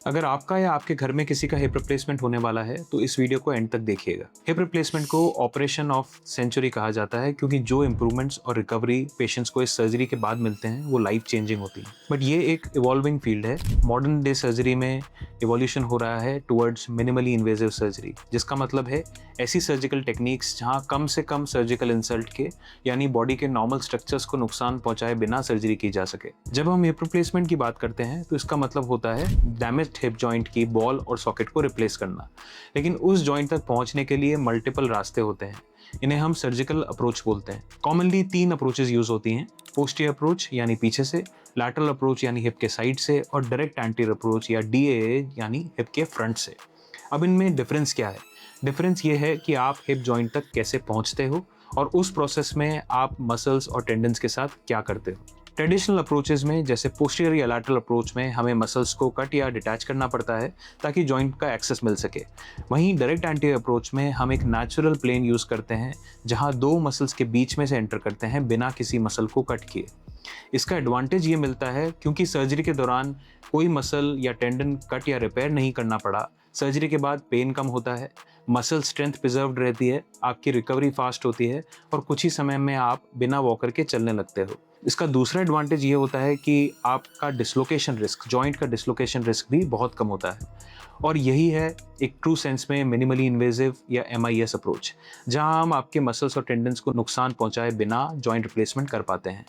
अगर आपका या आपके घर में किसी का हिप रिप्लेसमेंट होने वाला है तो इस वीडियो को एंड तक देखिएगा। हिप रिप्लेसमेंट को ऑपरेशन ऑफ सेंचुरी कहा जाता है क्योंकि जो इंप्रूवमेंट्स और रिकवरी पेशेंट्स को इस सर्जरी के बाद मिलते हैं वो लाइफ चेंजिंग होती है। बट ये एक इवॉल्विंग फील्ड है। मॉडर्न डे सर्जरी में इवोल्यूशन हो रहा है टुवर्ड्स मिनिमली इन्वेजिव सर्जरी, जिसका मतलब है ऐसी सर्जिकल टेक्निक्स जहाँ कम से कम सर्जिकल इंसल्ट के यानी बॉडी के नॉर्मल स्ट्रक्चर्स को नुकसान पहुंचाए बिना सर्जरी की जा सके। जब हम हिप रिप्लेसमेंट की बात करते हैं तो इसका मतलब होता है डैमेज्ड हिप जॉइंट की बॉल और सॉकेट को रिप्लेस करना। लेकिन उस जॉइंट तक पहुंचने के लिए मल्टीपल रास्ते होते हैं। इन्हें हम सर्जिकल अप्रोच बोलते हैं। कॉमनली 3 अप्रोचेस यूज होती हैं: पोस्टीरियर अप्रोच यानी पीछे से, लैटरल अप्रोच यानी हिप के साइड से, और डायरेक्ट एंटीरियर अप्रोच या DAA यानी हिप के फ्रंट से। अब इनमें डिफरेंस क्या है? डिफरेंस ये है कि आप हिप जॉइंट तक कैसे पहुंचते हो और उस प्रोसेस में आप मसल्स और टेंडन्स के साथ क्या करते हो। ट्रेडिशनल अप्रोचेस में जैसे पोस्टीरियर या लैटरल अप्रोच में हमें मसल्स को कट या डिटैच करना पड़ता है ताकि जॉइंट का एक्सेस मिल सके। वहीं डायरेक्ट एंटीरियर अप्रोच में हम एक नेचुरल प्लेन यूज़ करते हैं जहां 2 मसल्स के बीच में से एंटर करते हैं बिना किसी मसल को कट किए। इसका एडवांटेज ये मिलता है क्योंकि सर्जरी के दौरान कोई मसल या टेंडन कट या रिपेयर नहीं करना पड़ा। सर्जरी के बाद पेन कम होता है, मसल स्ट्रेंथ प्रिजर्व्ड रहती है, आपकी रिकवरी फास्ट होती है और कुछ ही समय में आप बिना वॉकर के चलने लगते हो। इसका दूसरा एडवांटेज ये होता है कि आपका डिसलोकेशन रिस्क, जॉइंट का डिसलोकेशन रिस्क भी बहुत कम होता है। और यही है एक ट्रू सेंस में मिनिमली इन्वेजिव या MIS अप्रोच, जहां हम आपके मसल्स और टेंडन्स को नुकसान पहुंचाए बिना जॉइंट रिप्लेसमेंट कर पाते हैं।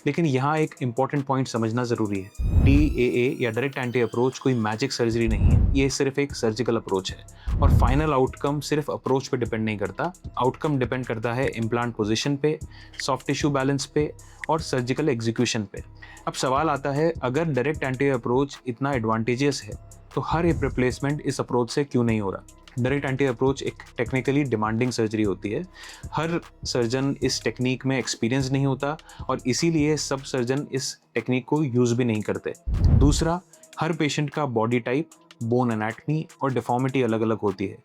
लेकिन यहाँ एक इंपॉर्टेंट पॉइंट समझना ज़रूरी है। DAA या डायरेक्ट एंटी अप्रोच कोई मैजिक सर्जरी नहीं है, ये सिर्फ एक सर्जिकल अप्रोच है और फाइनल आउटकम सिर्फ अप्रोच पे डिपेंड नहीं करता। आउटकम डिपेंड करता है इम्प्लांट पोजिशन पे, सॉफ्ट टिश्यू बैलेंस पे और सर्जिकल एग्जीक्यूशन पे। अब सवाल आता है, अगर डायरेक्ट एंटी अप्रोच इतना एडवांटेजियस है तो हर हिप रिप्लेसमेंट इस अप्रोच से क्यों नहीं हो रहा? डायरेक्ट एंटी अप्रोच एक टेक्निकली डिमांडिंग सर्जरी होती है। हर सर्जन इस टेक्निक में एक्सपीरियंस नहीं होता और इसीलिए सब सर्जन इस टेक्निक को यूज़ भी नहीं करते। दूसरा, हर पेशेंट का बॉडी टाइप, बोन एनाटमी और डिफॉर्मिटी अलग अलग होती है।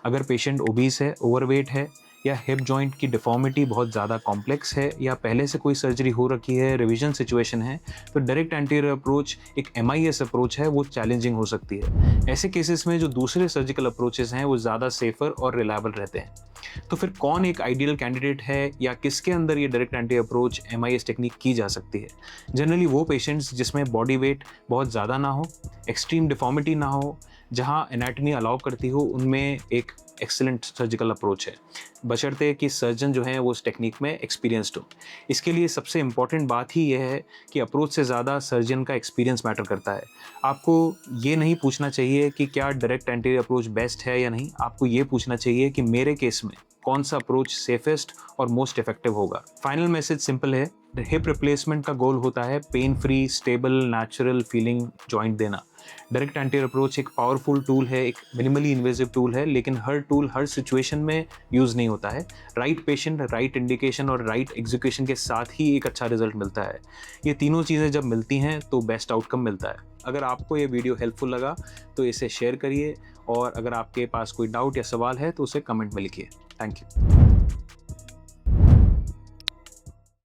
अगर पेशेंट ओबीस है, ओवरवेट है या हिप जॉइंट की डिफॉर्मिटी बहुत ज़्यादा कॉम्प्लेक्स है या पहले से कोई सर्जरी हो रखी है, रिवीजन सिचुएशन है, तो डायरेक्ट एंटीरियर अप्रोच एक MIS अप्रोच है, वो चैलेंजिंग हो सकती है। ऐसे केसेस में जो दूसरे सर्जिकल अप्रोचेस हैं वो ज़्यादा सेफर और रिलायबल रहते हैं। तो फिर कौन एक आइडियल कैंडिडेट है या किसके अंदर ये direct anti approach MIS technique की जा सकती है? जनरली वो पेशेंट्स जिसमें बॉडी वेट बहुत ज़्यादा ना हो, एक्सट्रीम डिफॉर्मिटी ना हो, जहाँ एनाटमी अलाउ करती हो, उनमें एक एक्सीलेंट सर्जिकल अप्रोच है, बशर्ते कि सर्जन जो है वो उस टेक्निक में एक्सपीरियंस्ड हो। इसके लिए सबसे इम्पॉर्टेंट बात ही यह है कि अप्रोच से ज़्यादा सर्जन का एक्सपीरियंस मैटर करता है। आपको ये नहीं पूछना चाहिए कि क्या डायरेक्ट एंटीरियर अप्रोच बेस्ट है या नहीं, आपको ये पूछना चाहिए कि मेरे केस में कौन सा अप्रोच सेफेस्ट और मोस्ट इफेक्टिव होगा। फाइनल मैसेज सिंपल है, हिप रिप्लेसमेंट का गोल होता है pain free, stable, natural feeling joint देना। डायरेक्ट एंटीरियर अप्रोच एक पावरफुल टूल है, एक मिनिमली इन्वेजिव टूल है, लेकिन हर टूल हर सिचुएशन में यूज़ नहीं होता है। राइट पेशेंट, राइट इंडिकेशन और राइट एग्जीक्यूशन के साथ ही एक अच्छा रिजल्ट मिलता है। ये तीनों चीज़ें जब मिलती हैं तो बेस्ट आउटकम मिलता है। अगर आपको ये वीडियो हेल्पफुल लगा तो इसे शेयर करिए और अगर आपके पास कोई डाउट या सवाल है तो उसे कमेंट में लिखिए। Thank you.